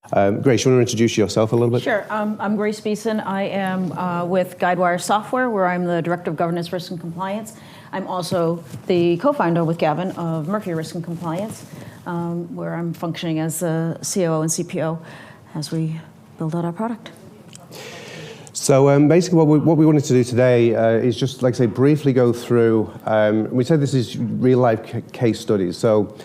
Grace, you want to introduce yourself a little bit? Sure. I'm Grace Beeson. I am with Guidewire Software, where I'm the Director of Governance, Risk, and Compliance. I'm also the co-founder with Gavin of Mercury Risk and Compliance, where I'm functioning as the COO and CPO as we build out our product. So basically what we wanted to do today is just, like I say, briefly go through, we said this is real-life case studies. So,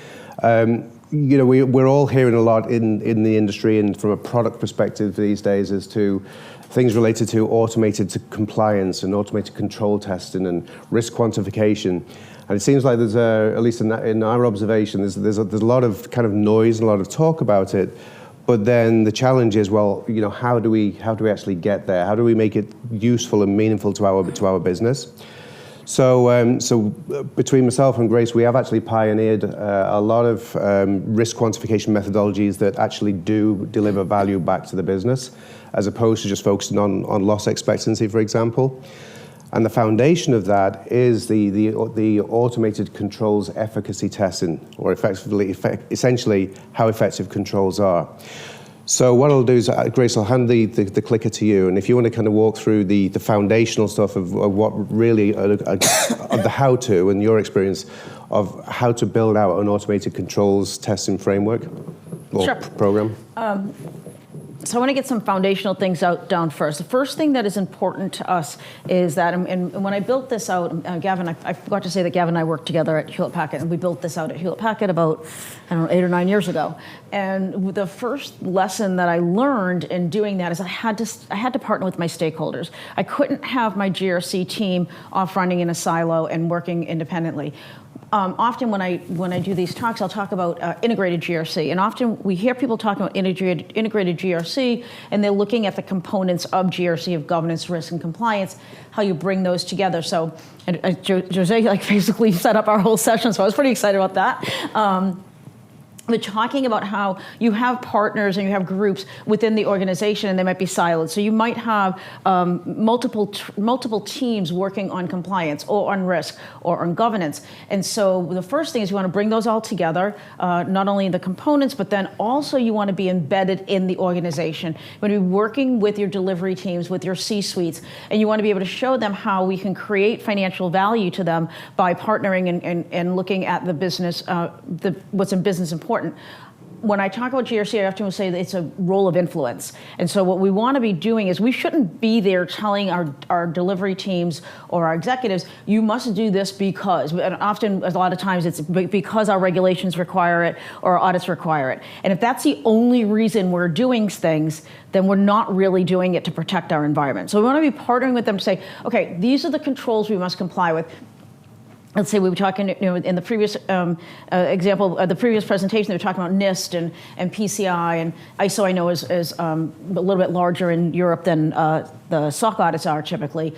you know, we're all hearing a lot in the industry and from a product perspective these days as to things related to automated compliance and automated control testing and risk quantification. And it seems like there's at least in our observation, there's a lot of kind of noise and a lot of talk about it. But then the challenge is, well, you know, how do we actually get there? How do we make it useful and meaningful to our business? So, between myself and Grace, we have actually pioneered a lot of risk quantification methodologies that actually do deliver value back to the business, as opposed to just focusing on loss expectancy, for example. And the foundation of that is the automated controls efficacy testing, or essentially how effective controls are. So what I'll do is, Grace, I'll hand the clicker to you, and if you want to kind of walk through the foundational stuff of what really, of the how-to and your experience of how to build out an automated controls testing framework or program. So I want to get some foundational things down first. The first thing that is important to us is that, and when I built this out, Gavin, I forgot to say that Gavin and I worked together at Hewlett-Packard, and we built this out at Hewlett-Packard about, I don't know, 8 or 9 years ago. And the first lesson that I learned in doing that is I had to partner with my stakeholders. I couldn't have my GRC team off running in a silo and working independently. Often when I do these talks, I'll talk about integrated GRC, and often we hear people talking about integrated GRC, and they're looking at the components of GRC, of governance, risk, and compliance, how you bring those together. So, and Jose basically set up our whole session, so I was pretty excited about that. We're talking about how you have partners and you have groups within the organization, and they might be siloed. So you might have multiple teams working on compliance or on risk or on governance. And so the first thing is you want to bring those all together, not only the components, but then also you want to be embedded in the organization. You want to be working with your delivery teams, with your C-suites, and you want to be able to show them how we can create financial value to them by partnering and looking at the business, what's in business important. When I talk about GRC, I often say that it's a role of influence. And so what we want to be doing is we shouldn't be there telling our delivery teams or our executives, you must do this because, and often, a lot of times, it's because our regulations require it or our audits require it. And if that's the only reason we're doing things, then we're not really doing it to protect our environment. So we want to be partnering with them to say, okay, these are the controls we must comply with. Let's say we were talking, you know, in the previous example, the previous presentation, they were talking about NIST and PCI, and ISO I know is a little bit larger in Europe than the SOC audits are typically.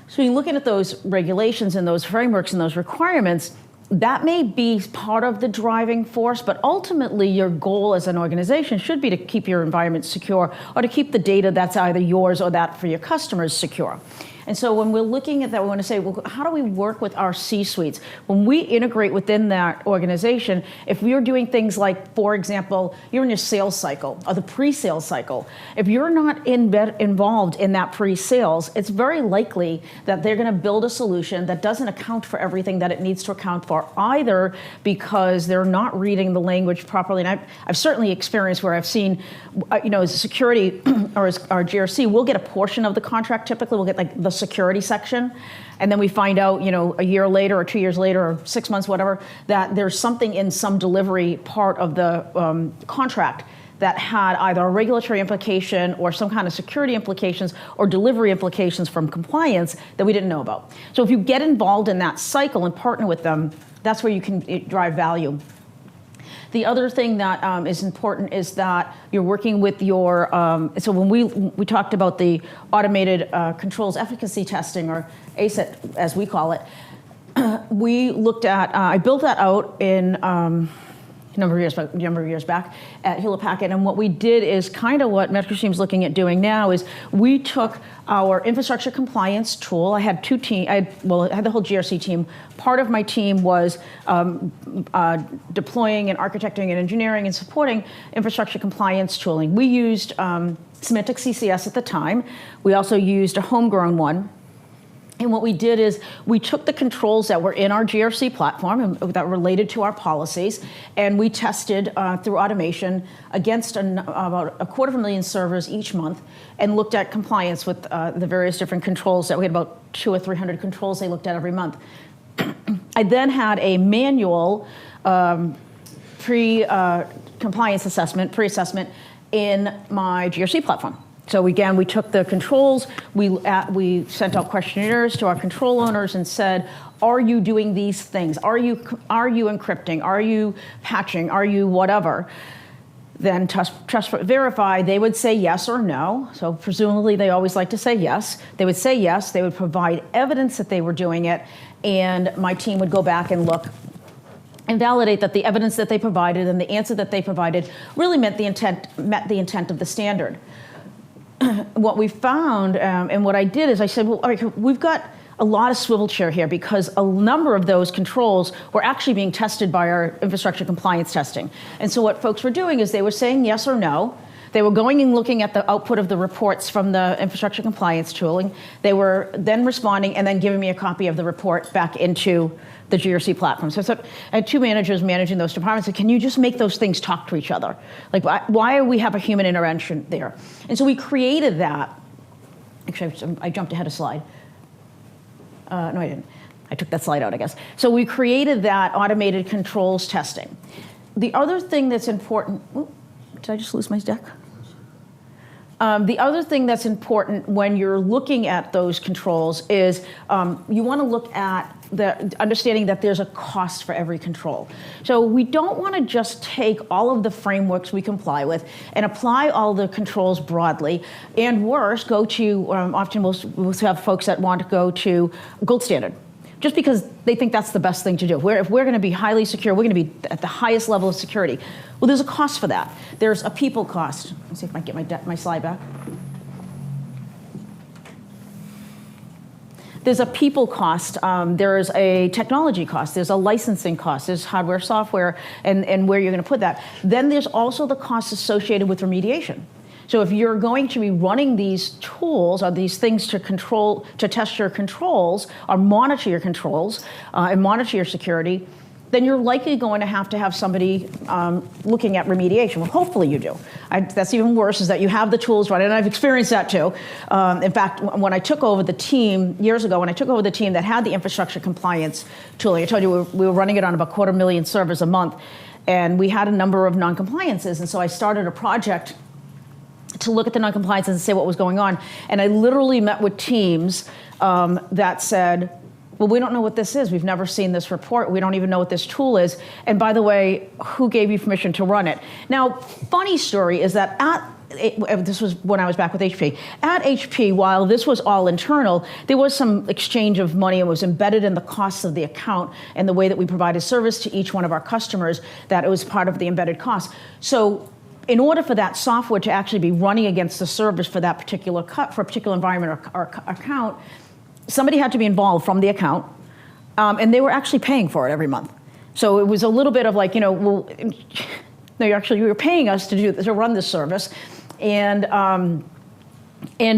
So you're looking at those regulations and those frameworks and those requirements, that may be part of the driving force, but ultimately your goal as an organization should be to keep your environment secure or to keep the data that's either yours or that for your customers secure. And so when we're looking at that, we want to say, well, how do we work with our C-suites? When we integrate within that organization, if we are doing things like, for example, you're in your sales cycle or the pre-sales cycle, if you're not involved in that pre-sales, it's very likely that they're going to build a solution that doesn't account for everything that it needs to account for, either because they're not reading the language properly. And I've certainly experienced where I've seen, you know, as security or as our GRC, we'll get a portion of the contract. Typically, we'll get like the security section, and then we find out, you know, a year later or 2 years later or 6 months, whatever, that there's something in some delivery part of the contract that had either a regulatory implication or some kind of security implications or delivery implications from compliance that we didn't know about. So if you get involved in that cycle and partner with them, that's where you can drive value. The other thing that is important is that you're working with your, so when we talked about the automated controls efficacy testing, or ACET as we call it, we looked at, I built that out in a number of years back at Hewlett-Packard. And what we did is kind of what MetricStream's looking at doing now is we took our infrastructure compliance tool. I had two teams. I had the whole GRC team. Part of my team was deploying and architecting and engineering and supporting infrastructure compliance tooling. We used Semantic CCS at the time. We also used a homegrown one. And what we did is we took the controls that were in our GRC platform and that related to our policies, and we tested through automation against about 250,000 servers each month and looked at compliance with the various different controls that we had about 200 or 300 controls they looked at every month. I then had a manual pre-compliance assessment, pre-assessment in my GRC platform. So again, we took the controls, we sent out questionnaires to our control owners and said, are you doing these things? Are you encrypting? Are you patching? Are you whatever? Then trust verify, they would say yes or no. So presumably they always like to say yes. They would say yes, they would provide evidence that they were doing it, and my team would go back and look and validate that the evidence that they provided and the answer that they provided really met the intent of the standard. What we found, and what I did is I said, well, okay, we've got a lot of swivel chair here because a number of those controls were actually being tested by our infrastructure compliance testing. And so what folks were doing is they were saying yes or no. They were going and looking at the output of the reports from the infrastructure compliance tooling. They were then responding and then giving me a copy of the report back into the GRC platform. So I had two managers managing those departments. So can you just make those things talk to each other? Like, why do we have a human intervention there? And so we created that. Actually, I jumped ahead a slide. No, I didn't. I took that slide out, I guess. So we created that automated controls testing. The other thing that's important, did I just lose my deck? The other thing that's important when you're looking at those controls is you want to look at the understanding that there's a cost for every control. So we don't want to just take all of the frameworks we comply with and apply all the controls broadly, and worse, go to, often we'll have folks that want to go to gold standard, just because they think that's the best thing to do. If we're going to be highly secure, we're going to be at the highest level of security. Well, there's a cost for that. There's a people cost. Let's see if I can get my slide back. There's a people cost, there's a technology cost, there's a licensing cost, there's hardware, software, and where you're going to put that. Then there's also the costs associated with remediation. So if you're going to be running these tools or these things to control, to test your controls or monitor your controls and monitor your security, then you're likely going to have somebody looking at remediation. Well, hopefully you do. That's even worse, is that you have the tools running, and I've experienced that too. In fact, when I took over the team years ago, when I took over the team that had the infrastructure compliance tooling, I told you we were running it on about 250,000 servers a month, and we had a number of non-compliances, and so I started a project to look at the non-compliances and say what was going on. And I literally met with teams that said, well, we don't know what this is. We've never seen this report. We don't even know what this tool is. And by the way, who gave you permission to run it? Now, funny story is that this was when I was back with HP. At HP, while this was all internal, there was some exchange of money and was embedded in the costs of the account and the way that we provided service to each one of our customers, that it was part of the embedded cost. So in order for that software to actually be running against the servers for that particular for a particular environment or account, somebody had to be involved from the account, and they were actually paying for it every month. So it was a little bit of like, well, no, you were paying us to run this service, and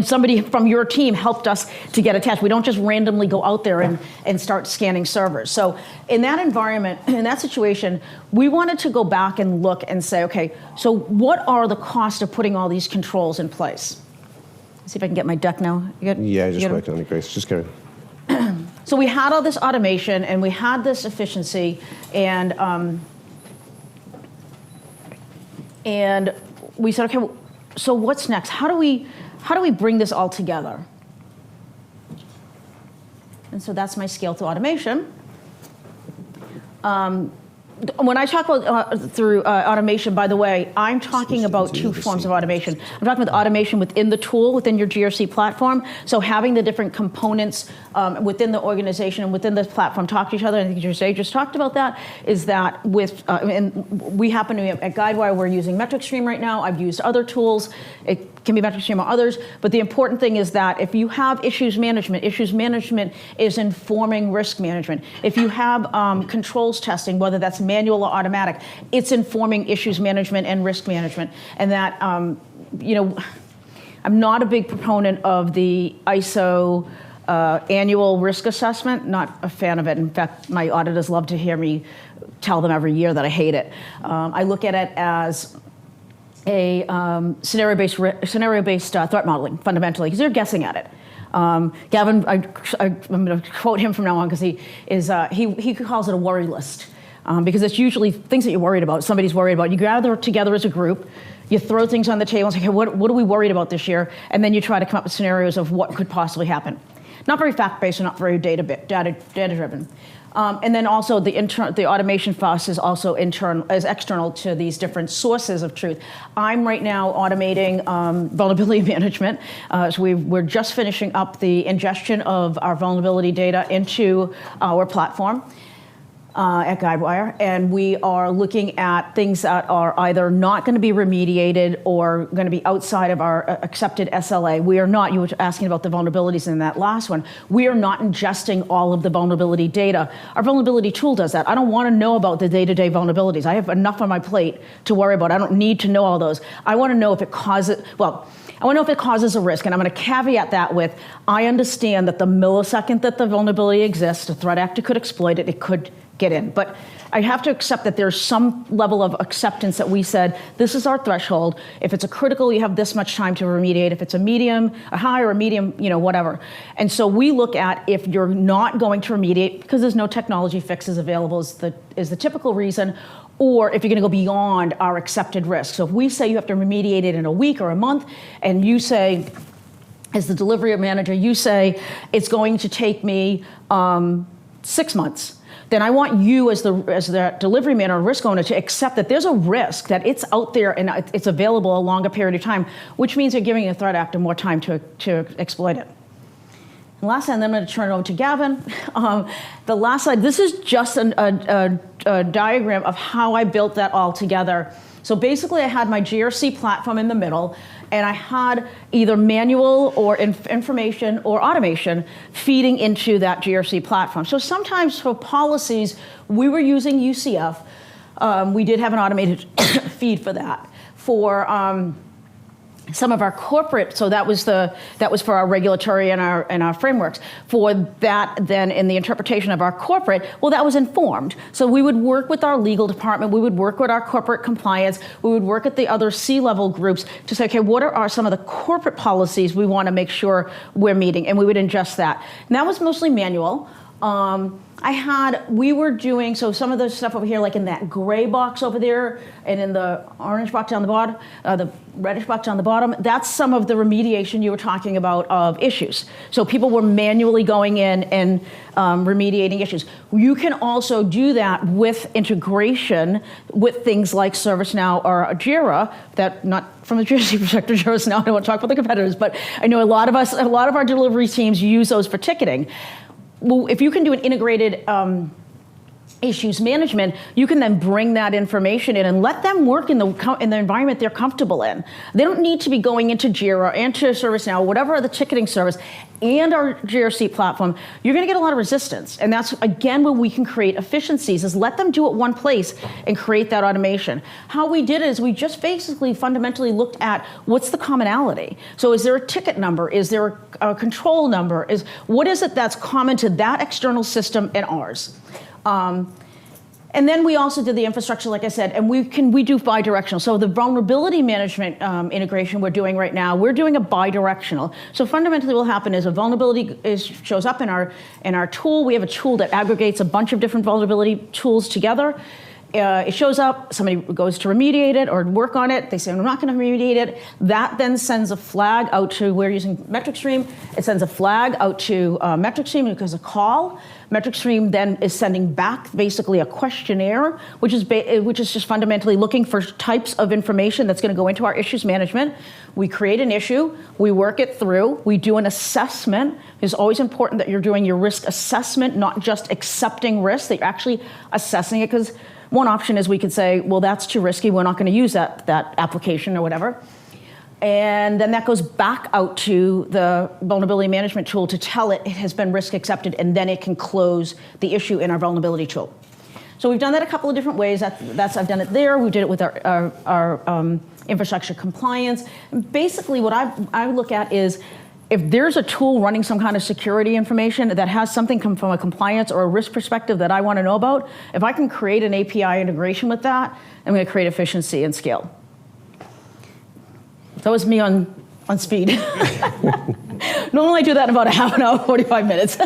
somebody from your team helped us to get attached. We don't just randomly go out there and start scanning servers. So in that environment, in that situation, we wanted to go back and look and say, okay, so what are the costs of putting all these controls in place? Let's see if I can get my deck now. Yeah, just working on it, Grace. Just carry on. So we had all this automation and we had this efficiency, and we said, okay, so what's next? How do we bring this all together? And so that's my scale to automation. when I talk about through automation, by the way, I'm talking about two forms of automation. I'm talking about automation within the tool, within your GRC platform. So having the different components within the organization and within the platform talk to each other. I think Jose just talked about that. Is that with and we happen to be at Guidewire, we're using MetricStream right now. I've used other tools. It can be MetricStream or others. But the important thing is that if you have issues management is informing risk management. If you have controls testing, whether that's manual or automatic, it's informing issues management and risk management. And that, you know, I'm not a big proponent of the ISO annual risk assessment, not a fan of it. In fact, my auditors love to hear me tell them every year that I hate it. I look at it as a scenario-based threat modeling, fundamentally, because they're guessing at it. Gavin, I'm going to quote him from now on because he calls it a worry list. Because it's usually things that you're worried about, somebody's worried about. You gather together as a group, you throw things on the table and say, okay, what are we worried about this year? And then you try to come up with scenarios of what could possibly happen. Not very fact-based and not very data-driven. And then also the automation for us is also external to these different sources of truth. I'm right now automating vulnerability management. So we're just finishing up the ingestion of our vulnerability data into our platform at Guidewire, and we are looking at things that are either not going to be remediated or going to be outside of our accepted SLA. We are not, you were asking about the vulnerabilities in that last one, we are not ingesting all of the vulnerability data. Our vulnerability tool does that. I don't want to know about the day-to-day vulnerabilities. I have enough on my plate to worry about. I don't need to know all those. I want to know if it causes, I want to know if it causes a risk, and I'm going to caveat that with, I understand that the millisecond that the vulnerability exists, a threat actor could exploit it, it could get in. But I have to accept that there's some level of acceptance that we said, this is our threshold. If it's a critical, you have this much time to remediate. If it's a medium, a high or a medium, you know, whatever. And so we look at if you're not going to remediate, because there's no technology fixes available is the typical reason, or if you're going to go beyond our accepted risk. So if we say you have to remediate it in a week or a month, and you say, as the delivery manager, you say, it's going to take me 6 months, then I want you as the delivery man or risk owner to accept that there's a risk, that it's out there and it's available a longer period of time, which means you're giving a threat actor more time to exploit it. And last slide, and then I'm going to turn it over to Gavin. The last slide, this is just a diagram of how I built that all together. So basically I had my GRC platform in the middle, and I had either manual or information or automation feeding into that GRC platform. So sometimes for policies, we were using UCF. We did have an automated feed for that. For some of our corporate, so that was for our regulatory and our frameworks. For that, then in the interpretation of our corporate, well, that was informed. So we would work with our legal department, we would work with our corporate compliance, we would work at the other C-level groups to say, okay, what are some of the corporate policies we want to make sure we're meeting, and we would ingest that. And that was mostly manual. We were doing, so some of the stuff over here, like in that gray box over there, and in the orange box down the bottom, the reddish box down the bottom, that's some of the remediation you were talking about of issues. So people were manually going in and remediating issues. You can also do that with integration with things like ServiceNow or Jira, that not from the GRC perspective, ServiceNow, I don't want to talk about the competitors, but I know a lot of our delivery teams use those for ticketing. Well, if you can do an integrated issues management, you can then bring that information in and let them work in the environment they're comfortable in. They don't need to be going into Jira, into ServiceNow, whatever the ticketing service, and our GRC platform. You're going to get a lot of resistance. And that's, again, where we can create efficiencies, is let them do it one place and create that automation. How we did it is we just basically fundamentally looked at what's the commonality. So is there a ticket number? Is there a control number? What is it that's common to that external system and ours? And then we also did the infrastructure, like I said, and we do bi-directional. So the vulnerability management integration we're doing right now, we're doing a bi-directional. So fundamentally what will happen is a vulnerability shows up in our tool. We have a tool that aggregates a bunch of different vulnerability tools together. it shows up, somebody goes to remediate it or work on it, they say, I'm not going to remediate it. That then sends a flag out to, we're using MetricStream, it sends a flag out to MetricStream because a call. MetricStream then is sending back basically a questionnaire, which is just fundamentally looking for types of information that's going to go into our issues management. We create an issue, we work it through, we do an assessment. It's always important that you're doing your risk assessment, not just accepting risk, that you're actually assessing it, because one option is we could say, well, that's too risky, we're not going to use that application or whatever. And then that goes back out to the vulnerability management tool to tell it has been risk accepted, and then it can close the issue in our vulnerability tool. So we've done that a couple of different ways. I've done it there. We did it with our infrastructure compliance. And basically what I look at is, if there's a tool running some kind of security information that has something come from a compliance or a risk perspective that I want to know about, if I can create an API integration with that, I'm going to create efficiency and scale. That was me on speed. Normally I do that in about a half an hour, 45 minutes.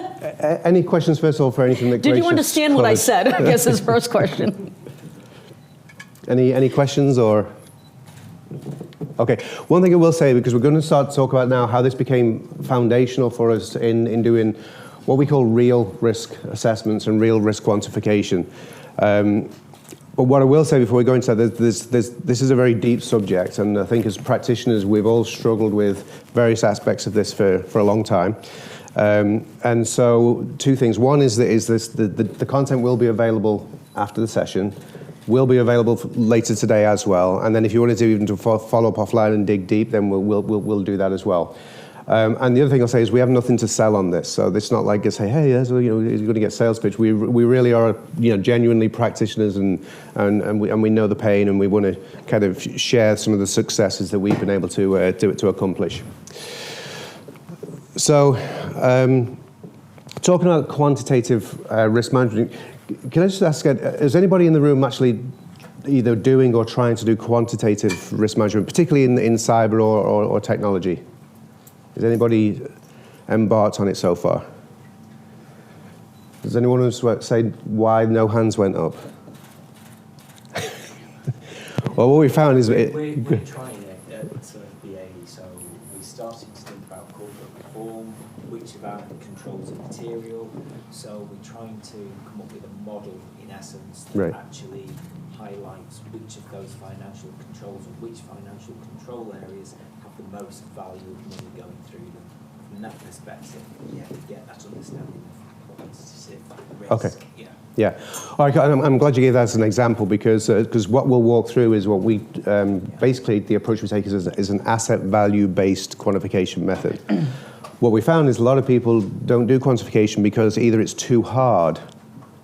Any questions, first of all, for anything that Did you understand what I said? I guess is the first question. Any questions or? Okay, one thing I will say, because we're going to start to talk about now how this became foundational for us in doing what we call real risk assessments and real risk quantification. But what I will say before we go into that, this is a very deep subject, and I think as practitioners we've all struggled with various aspects of this for a long time. And so two things. One is the content will be available after the session, will be available later today as well. And then if you want to do even to follow up offline and dig deep, then we'll do that as well. And the other thing I'll say is we have nothing to sell on this, so it's not like I say, hey, you're going to get sales pitch. We really are, genuinely practitioners, and we know the pain, and we want to kind of share some of the successes that we've been able to accomplish. So, talking about quantitative risk management, can I just ask, is anybody in the room actually either doing or trying to do quantitative risk management, particularly in cyber or technology? Has anybody embarked on it so far? Does anyone else say why no hands went up? Well, what we found is... We're trying it at BAE, so we started to think about corporate reform, which of our controls are material, so we're trying to come up with a model, in essence, that actually highlights which of those financial controls and which financial control areas have the most value of money going through them. From that perspective, we get that understanding of quantitative risk. Okay. Yeah. All right, I'm glad you gave that as an example, because what we'll walk through is what we basically the approach we take is an asset value based quantification method. What we found is a lot of people don't do quantification because either it's too hard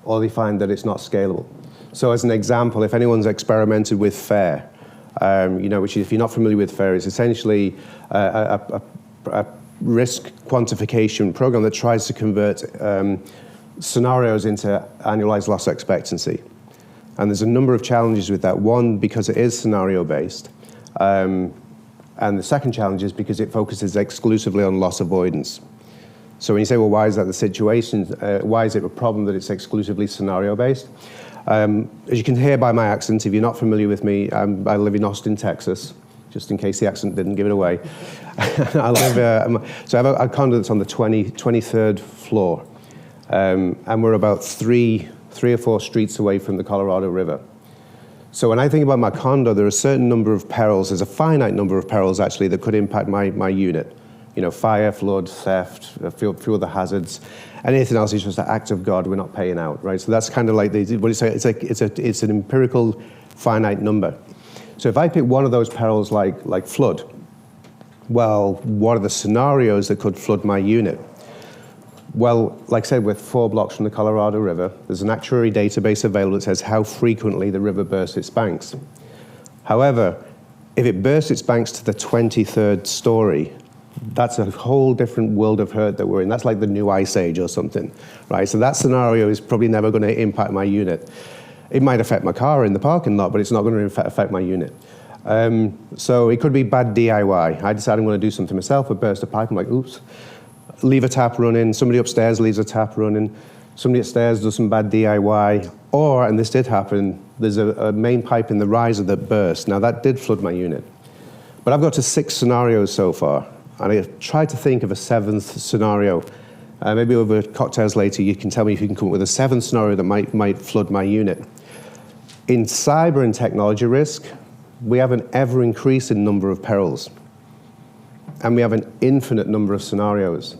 or they find that it's not scalable. So as an example, if anyone's experimented with FAIR, which if you're not familiar with FAIR, is essentially a risk quantification program that tries to convert scenarios into annualized loss expectancy. And there's a number of challenges with that. One, because it is scenario-based. And the second challenge is because it focuses exclusively on loss avoidance. So when you say, well, why is that the situation? Why is it a problem that it's exclusively scenario-based? As you can hear by my accent, if you're not familiar with me, I live in Austin, Texas, just in case the accent didn't give it away. I have a condo that's on the 23rd floor, and we're about three or four streets away from the Colorado River. So when I think about my condo, there are a certain number of perils, there's a finite number of perils actually that could impact my unit. Fire, flood, theft, a few other hazards. Anything else is just an act of God, we're not paying out, right? So that's kind of like, it's an empirical finite number. So if I pick one of those perils like flood, well, what are the scenarios that could flood my unit? Well, like I said, we're 4 blocks from the Colorado River. There's an actuary database available that says how frequently the river bursts its banks. However, if it bursts its banks to the 23rd story, that's a whole different world of hurt that we're in. That's like the new ice age or something, right? So that scenario is probably never going to impact my unit. It might affect my car in the parking lot, but it's not going to affect my unit. So it could be bad DIY. I decide I'm going to do something myself, I burst a pipe, I'm like, oops. Leave a tap running, somebody upstairs leaves a tap running. somebody upstairs does some bad DIY, or, and this did happen, there's a main pipe in the riser that burst. Now that did flood my unit. But I've got to 6 scenarios so far, and I tried to think of a 7th scenario. Maybe over cocktails later you can tell me if you can come up with a 7th scenario that might flood my unit. In cyber and technology risk, we have an ever-increasing number of perils, and we have an infinite number of scenarios.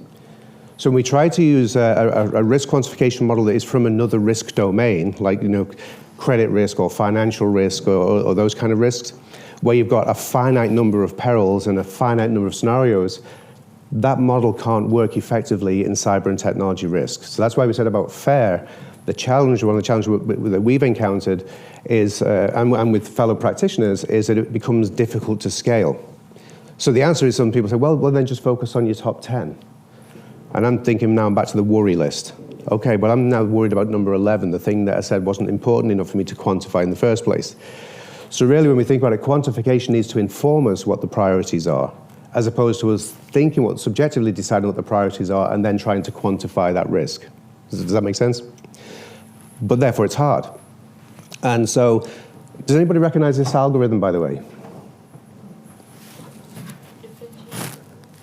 So when we try to use a risk quantification model that is from another risk domain, like credit risk or financial risk or those kind of risks, where you've got a finite number of perils and a finite number of scenarios, that model can't work effectively in cyber and technology risk. So that's why we said about FAIR, one of the challenges that we've encountered is, and with fellow practitioners, is that it becomes difficult to scale. So the answer is some people say, well, then just focus on your top 10. And I'm thinking now I'm back to the worry list. Okay, but I'm now worried about number 11, the thing that I said wasn't important enough for me to quantify in the first place. So really when we think about it, quantification needs to inform us what the priorities are, as opposed to us thinking subjectively deciding what the priorities are and then trying to quantify that risk. Does that make sense? But therefore it's hard. And so, does anybody recognize this algorithm, by the way?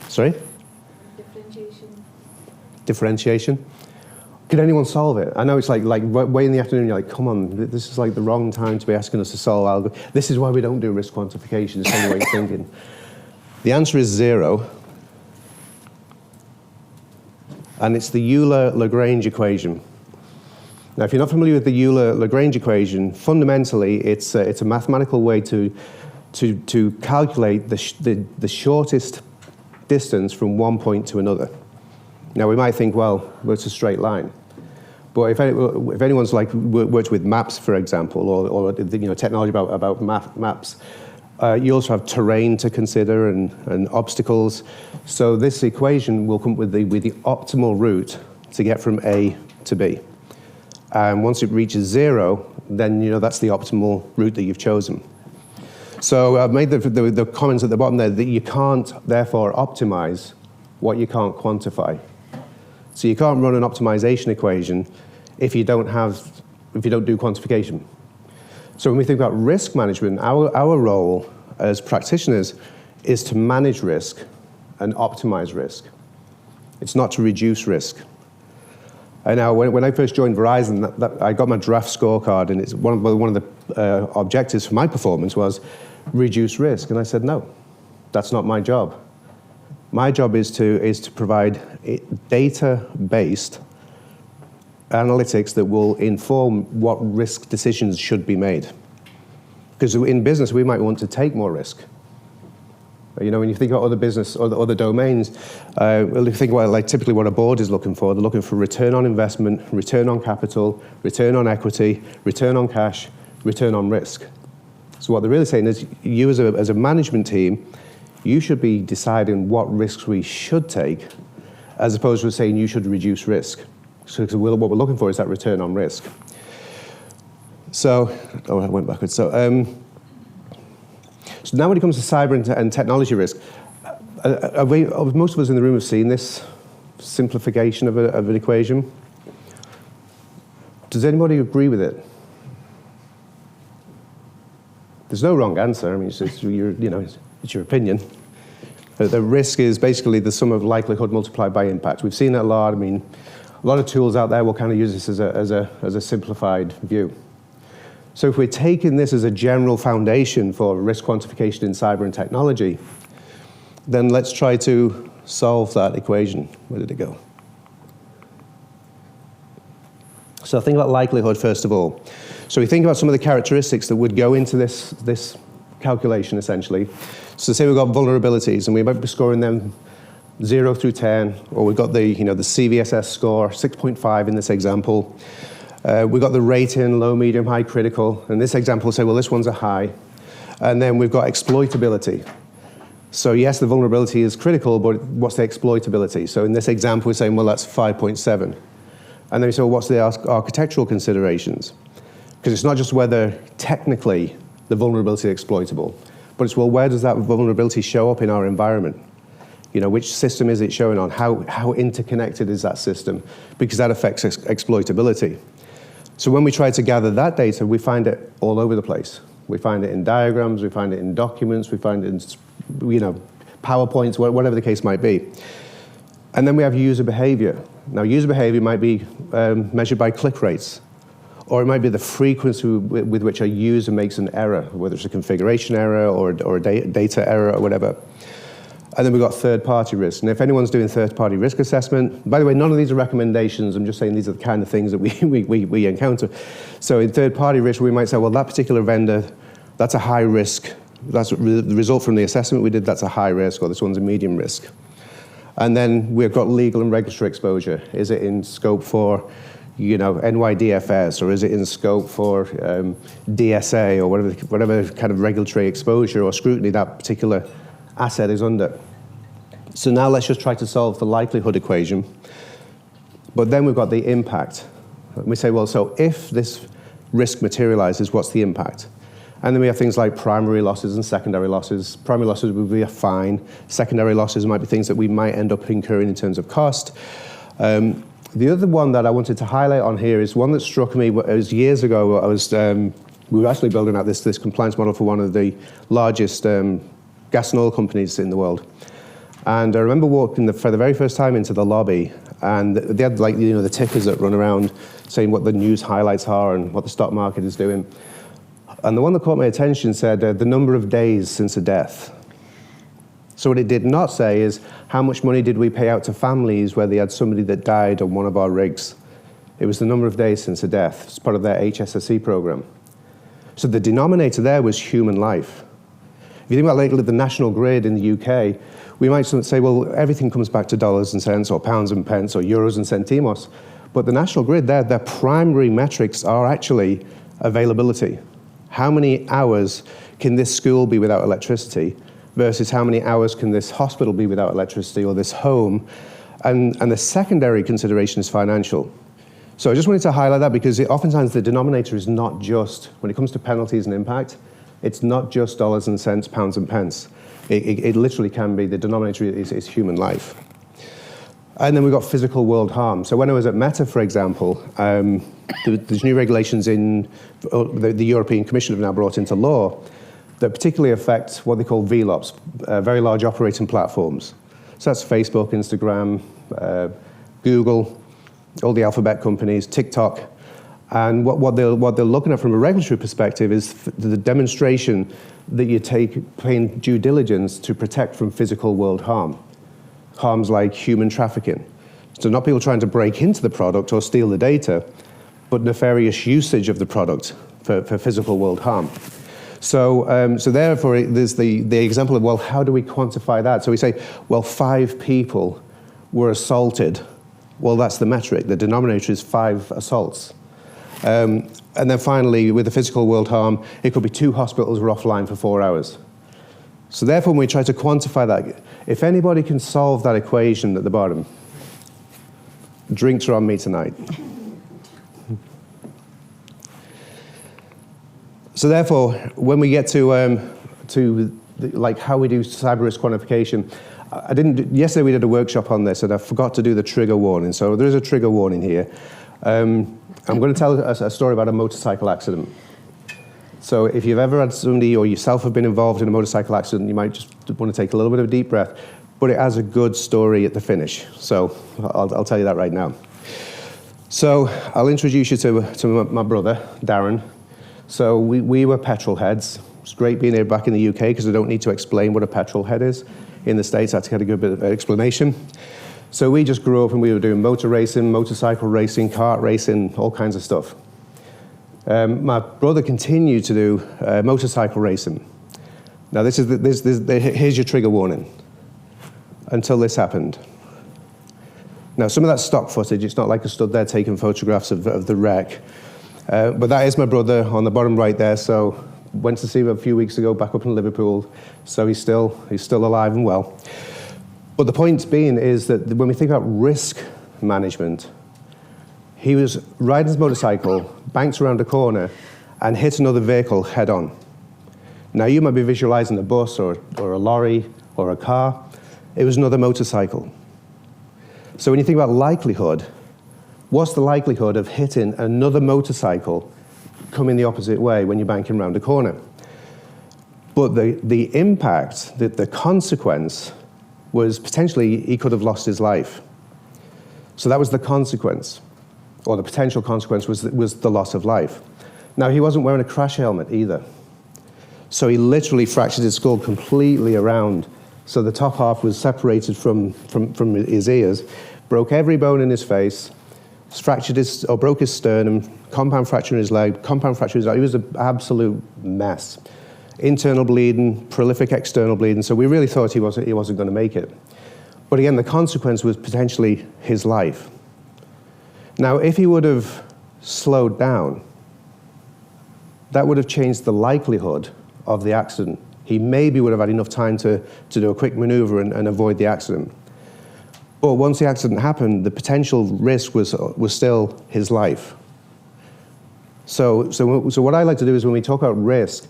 Sorry? Differentiation. Could anyone solve it? I know it's like way in the afternoon, you're like, come on, this is like the wrong time to be asking us to solve algorithm. This is why we don't do risk quantification, it's the only way you're thinking. The answer is 0. And it's the Euler-Lagrange equation. Now, if you're not familiar with the Euler-Lagrange equation, fundamentally, it's a mathematical way to calculate the shortest distance from one point to another. Now, we might think, well, it's a straight line. But if anyone's worked with maps, for example, or technology about maps, you also have terrain to consider and obstacles. So this equation will come with the optimal route to get from A to B. And once it reaches 0, then that's the optimal route that you've chosen. So I've made the comments at the bottom there that you can't therefore optimize what you can't quantify. So you can't run an optimization equation if you don't do quantification. So when we think about risk management, our role as practitioners is to manage risk and optimize risk. It's not to reduce risk. And now, when I first joined Verizon, I got my draft scorecard, and it's one of the objectives for my performance was reduce risk. And I said, no, that's not my job. My job is to provide data-based analytics that will inform what risk decisions should be made. Because in business, we might want to take more risk. When you think about other business or other domains, you think about typically what a board is looking for. They're looking for return on investment, return on capital, return on equity, return on cash, return on risk. So what they're really saying is, you as a management team, you should be deciding what risks we should take, as opposed to saying you should reduce risk. So what we're looking for is that return on risk. So, I went backwards. So now when it comes to cyber and technology risk, most of us in the room have seen this simplification of an equation. Does anybody agree with it? There's no wrong answer. I mean, it's your opinion. The risk is basically the sum of likelihood multiplied by impact. We've seen it a lot. I mean, a lot of tools out there will kind of use this as a simplified view. So if we're taking this as a general foundation for risk quantification in cyber and technology, then let's try to solve that equation. Where did it go? So think about likelihood first of all. So we think about some of the characteristics that would go into this calculation essentially. So say we've got vulnerabilities and we might be scoring them 0 through 10, or we've got the CVSS score 6.5 in this example. We've got the rating, low, medium, high, critical. In this example, we'll say, well, this one's a high. And then we've got exploitability. So yes, the vulnerability is critical, but what's the exploitability? So in this example, we're saying, well, that's 5.7. And then we say, well, what's the architectural considerations? Because it's not just whether technically the vulnerability is exploitable, but it's, well, where does that vulnerability show up in our environment? Which system is it showing on? How interconnected is that system? Because that affects exploitability. So when we try to gather that data, we find it all over the place. We find it in diagrams, we find it in documents, we find it in PowerPoints, whatever the case might be. And then we have user behavior. Now, user behavior might be measured by click rates, or it might be the frequency with which a user makes an error, whether it's a configuration error or a data error or whatever. And then we've got third-party risk. And if anyone's doing third-party risk assessment, by the way, none of these are recommendations. I'm just saying these are the kind of things that we encounter. So in third-party risk, we might say, well, that particular vendor, that's a high risk. That's the result from the assessment we did, that's a high risk, or this one's a medium risk. And then we've got legal and regulatory exposure. Is it in scope for NYDFS, or is it in scope for DSA, or whatever kind of regulatory exposure or scrutiny that particular asset is under? So now let's just try to solve the likelihood equation. But then we've got the impact. We say, well, so if this risk materializes, what's the impact? And then we have things like primary losses and secondary losses. Primary losses would be a fine. Secondary losses might be things that we might end up incurring in terms of cost. The other one that I wanted to highlight on here is one that struck me. It was years ago. We were actually building out this compliance model for one of the largest gas and oil companies in the world. And I remember walking for the very first time into the lobby, and they had the tickers that run around saying what the news highlights are and what the stock market is doing. And the one that caught my attention said the number of days since a death. So what it did not say is how much money did we pay out to families where they had somebody that died on one of our rigs. It was the number of days since a death. It's part of their HSSE program. So the denominator there was human life. If you think about the national grid in the UK, we might say, well, everything comes back to dollars and cents, or pounds and pence, or euros and centimos. But the national grid, their primary metrics are actually availability. How many hours can this school be without electricity versus how many hours can this hospital be without electricity, or this home? And the secondary consideration is financial. So I just wanted to highlight that because oftentimes the denominator is not just, when it comes to penalties and impact, it's not just dollars and cents, pounds and pence. It literally can be, the denominator is human life. And then we've got physical world harm. So when I was at Meta, for example, there's new regulations in the European Commission have now brought into law that particularly affect what they call VLOPs, very large operating platforms. So that's Facebook, Instagram, Google, all the alphabet companies, TikTok. And what they're looking at from a regulatory perspective is the demonstration that you take paying due diligence to protect from physical world harm. Harms like human trafficking. So not people trying to break into the product or steal the data, but nefarious usage of the product for physical world harm. So therefore, there's the example of, well, how do we quantify that? So we say, well, 5 people were assaulted. Well, that's the metric. The denominator is 5 assaults. And then finally, with the physical world harm, it could be 2 hospitals were offline for 4 hours. So therefore, when we try to quantify that, if anybody can solve that equation at the bottom, drinks are on me tonight. So therefore, when we get to how we do cyber risk quantification, yesterday we did a workshop on this and I forgot to do the trigger warning. So there is a trigger warning here. I'm going to tell a story about a motorcycle accident. So if you've ever had somebody or yourself have been involved in a motorcycle accident, you might just want to take a little bit of a deep breath, but it has a good story at the finish. So I'll tell you that right now. So I'll introduce you to my brother, Darren. So we were petrol heads. It's great being here back in the UK because I don't need to explain what a petrol head is. In the States, I had to get a good bit of explanation. So we just grew up and we were doing motor racing, motorcycle racing, kart racing, all kinds of stuff. My brother continued to do motorcycle racing. Now here's your trigger warning. Until this happened. Now some of that's stock footage. It's not like I stood there taking photographs of the wreck. But that is my brother on the bottom right there. So went to see him a few weeks ago back up in Liverpool. So he's still alive and well. But the point being is that when we think about risk management, he was riding his motorcycle, banked around a corner, and hit another vehicle head on. Now you might be visualizing a bus or a lorry or a car. It was another motorcycle. So when you think about likelihood, what's the likelihood of hitting another motorcycle coming the opposite way when you're banking around a corner? But the impact, the consequence, was potentially he could have lost his life. So that was the consequence, or the potential consequence was the loss of life. Now, he wasn't wearing a crash helmet either. So he literally fractured his skull completely around. So the top half was separated from his ears, broke every bone in his face, broke his sternum, compound fracture in his leg, compound fracture in his eye. He was an absolute mess. Internal bleeding, prolific external bleeding, so we really thought he wasn't going to make it. But again, the consequence was potentially his life. Now, if he would have slowed down, that would have changed the likelihood of the accident. He maybe would have had enough time to do a quick maneuver and avoid the accident. But once the accident happened, the potential risk was still his life. So what I like to do is when we talk about risk,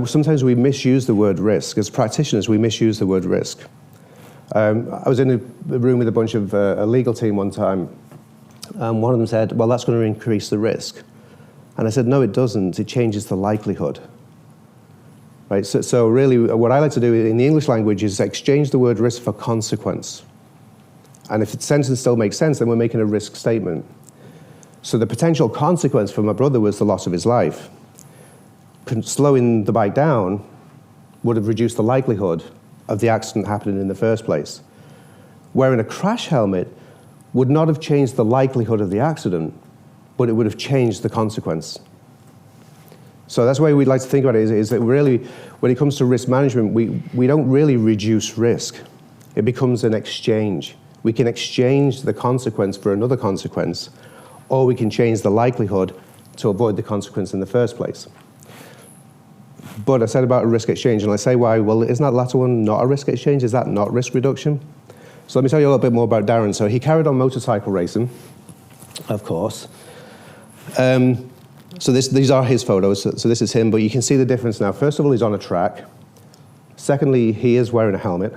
sometimes we misuse the word risk. As practitioners, we misuse the word risk. I was in a room with a bunch of a legal team one time, and one of them said, well, that's going to increase the risk. And I said, no, it doesn't. It changes the likelihood. Right? So really, what I like to do in the English language is exchange the word risk for consequence. And if the sentence still makes sense, then we're making a risk statement. So the potential consequence for my brother was the loss of his life. Slowing the bike down would have reduced the likelihood of the accident happening in the first place. Wearing a crash helmet would not have changed the likelihood of the accident, but it would have changed the consequence. So that's the way we'd like to think about it, is that really, when it comes to risk management, we don't really reduce risk. It becomes an exchange. We can exchange the consequence for another consequence, or we can change the likelihood to avoid the consequence in the first place. But I said about a risk exchange, and I say why, well, isn't that latter one not a risk exchange? Is that not risk reduction? So let me tell you a little bit more about Darren. So he carried on motorcycle racing, of course. So these are his photos, so this is him, but you can see the difference now. First of all, he's on a track. Secondly, he is wearing a helmet.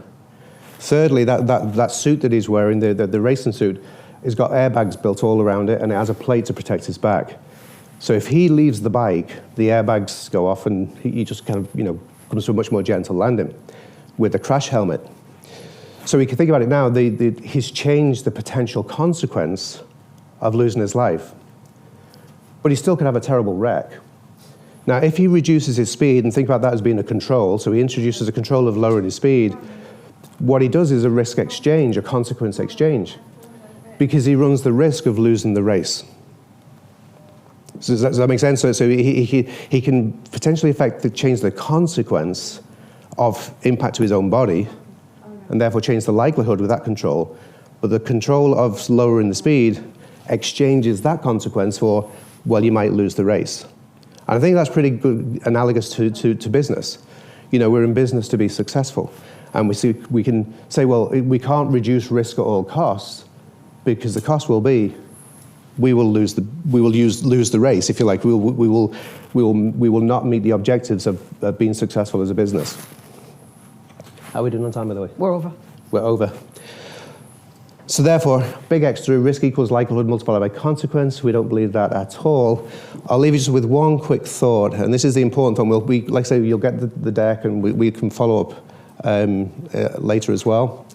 Thirdly, that suit that he's wearing, the racing suit, has got airbags built all around it, and it has a plate to protect his back. So if he leaves the bike, the airbags go off, and he just kind of, comes to a much more gentle landing with a crash helmet. So we can think about it now, he's changed the potential consequence of losing his life. But he still could have a terrible wreck. Now, if he reduces his speed, and think about that as being a control, so he introduces a control of lowering his speed, what he does is a risk exchange, a consequence exchange, because he runs the risk of losing the race. So does that make sense? So he can potentially change the consequence of impact to his own body, and therefore change the likelihood with that control. But the control of lowering the speed exchanges that consequence for, well, you might lose the race. And I think that's pretty good analogous to business. We're in business to be successful. And we can say, well, we can't reduce risk at all costs, because the cost will be we will lose the race, if you like. We will not meet the objectives of being successful as a business. How are we doing on time, by the way? We're over. We're over. So therefore, big X through, risk equals likelihood multiplied by consequence. We don't believe that at all. I'll leave you just with one quick thought, and this is the important one. Like I say, you'll get the deck, and we can follow up later as well.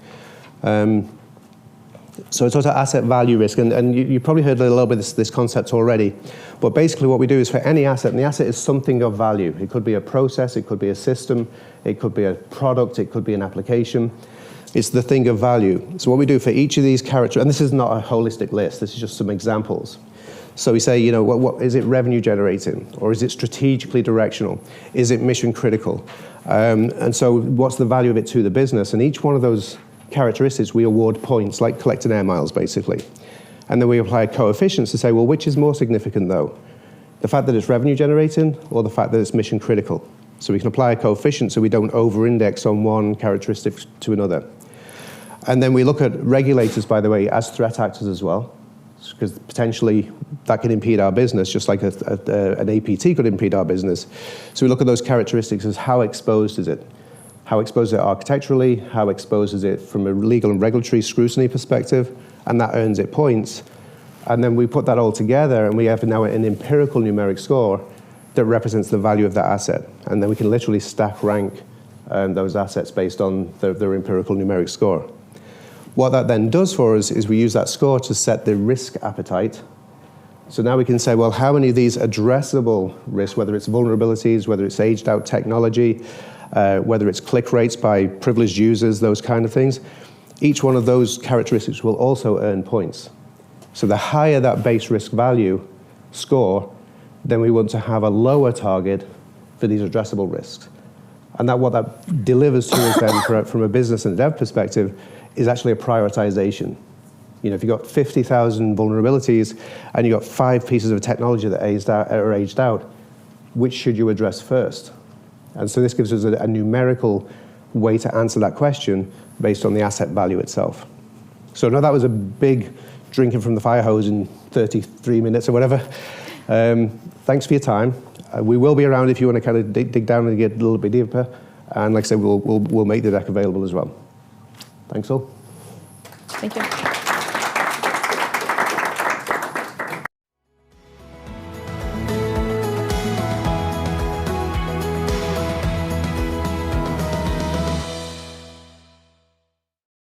So it's also asset value risk, and you probably heard a little bit of this concept already, but basically what we do is for any asset, and the asset is something of value. It could be a process, it could be a system, it could be a product, it could be an application. It's the thing of value. So what we do for each of these characters, and this is not a holistic list, this is just some examples. So we say, what is it revenue generating, or is it strategically directional? Is it mission critical? And so what's the value of it to the business? And each one of those characteristics, we award points, like collecting air miles, basically. And then we apply coefficients to say, well, which is more significant, though? The fact that it's revenue generating, or the fact that it's mission critical? So we can apply a coefficient so we don't over-index on one characteristic to another. And then we look at regulators, by the way, as threat actors as well, because potentially that can impede our business, just like an APT could impede our business. So we look at those characteristics as how exposed is it? how exposed is it architecturally, how exposed is it from a legal and regulatory scrutiny perspective, and that earns it points. And then we put that all together, and we have now an empirical numeric score that represents the value of that asset. And then we can literally stack rank those assets based on their empirical numeric score. What that then does for us is we use that score to set the risk appetite. So now we can say, well, how many of these addressable risks, whether it's vulnerabilities, whether it's aged out technology, whether it's click rates by privileged users, those kind of things, each one of those characteristics will also earn points. So the higher that base risk value score, then we want to have a lower target for these addressable risks. And what that delivers to us then from a business and dev perspective is actually a prioritization. You know, if you've got 50,000 vulnerabilities and you've got 5 pieces of technology that are aged out, which should you address first? And so this gives us a numerical way to answer that question based on the asset value itself. So now that was a big drinking from the fire hose in 33 minutes or whatever. Thanks for your time. We will be around if you want to kind of dig down and get a little bit deeper. And like I said, we'll make the deck available as well. Thanks all. Thank you.